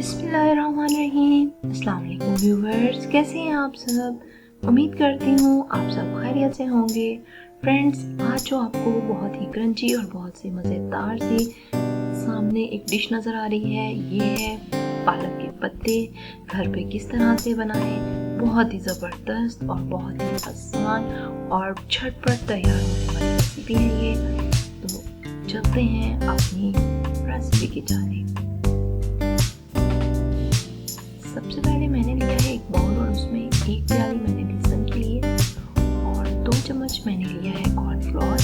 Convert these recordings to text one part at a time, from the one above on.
बिस्मिल्लाहिर्रहमानिर्रहीम। अस्सलाम वालेकुम व्यूवर्स, कैसे हैं आप सब। उम्मीद करती हूँ आप सब खैरियत से होंगे। फ्रेंड्स, आज जो आपको बहुत ही क्रंची और बहुत सी मज़ेदार सी सामने एक डिश नज़र आ रही है, ये है पालक के पत्ते घर पे किस तरह से बनाएं। बहुत ही ज़बरदस्त और बहुत ही आसान और झटपट तैयार होने वाली रेसिपी है ये। तो चलते हैं अपनी रेसिपी की जानिब। सबसे पहले मैंने लिया है एक बाउल और उसमें एक प्याली मैंने बेसन की ली है और 2 चम्मच मैंने लिया है कॉर्नफ्लोर।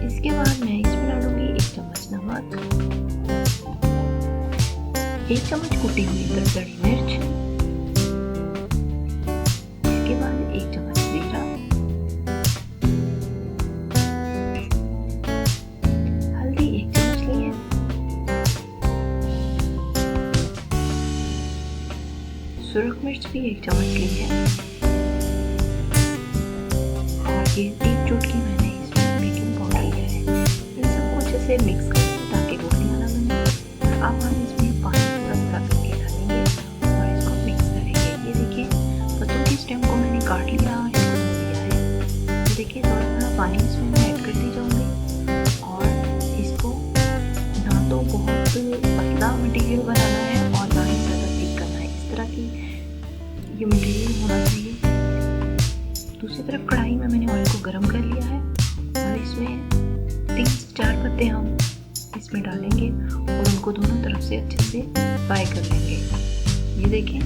इसके बाद मैं इसमें डालूंगी 1 चम्मच नमक, 1 चम्मच कुटी हुई दरदरी मिर्च, इसके बाद 1 चम्मच जीरा, हल्दी 1 चम्मच ली है, सुरख मिर्च भी 1 चम्मच ली है और ये 1 चुटकी मैंने इसमें बेकिंग पाउडर लिया है। इन सबको अच्छे से मिक्स करें ताकि गोलियां ना बने। और अब हम इसमें पानी थोड़ा थोड़ा करके डालेंगे और इसको मिक्स करेंगे। ये देखिए पत्तों की स्टेम को मैंने काट लिया और इसको धो लिया है। ये देखिए थोड़ा थोड़ा पानी इसमें मैं ऐड करती जाऊँगी और इसको ना तो बहुत पतला मटीरियल बनाना है और ना ही ज़्यादा थिक करना है। इस तरह की ये मटीरियल होना चाहिए। दूसरी तरफ कढ़ाई में मैंने ऑयल को गर्म कर लिया है और इसमें 3 से 4 पत्ते हम इसमें डालेंगे और उनको दोनों तरफ से अच्छे से फ्राई कर लेंगे। ये देखें,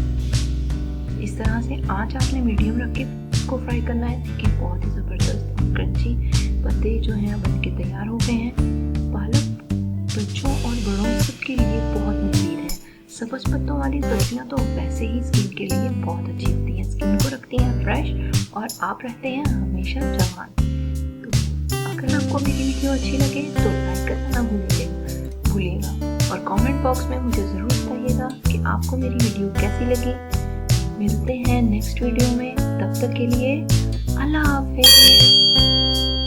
इस तरह से आंच आपने मीडियम रख के इसको फ्राई करना है। देखिए बहुत ही ज़बरदस्त क्रंची पत्ते जो हैं बन के तैयार हो गए हैं। पालक बच्चों और बड़ों सबके लिए बहुत मुफीद है। सब्ज़ पत्तों वाली सब्जियां तो वैसे ही स्किन के लिए बहुत अच्छी होती हैं, स्किन को रखती हैं फ्रेश और आप रहते हैं हमेशा जवान। तो अगर आपको मेरी वीडियो अच्छी लगे तो लाइक करना ना भूलिएगा और कमेंट बॉक्स में मुझे ज़रूर बताइएगा कि आपको मेरी वीडियो कैसी लगी। मिलते हैं नेक्स्ट वीडियो में, तब तक के लिए अल्लाह हाफ़िज़।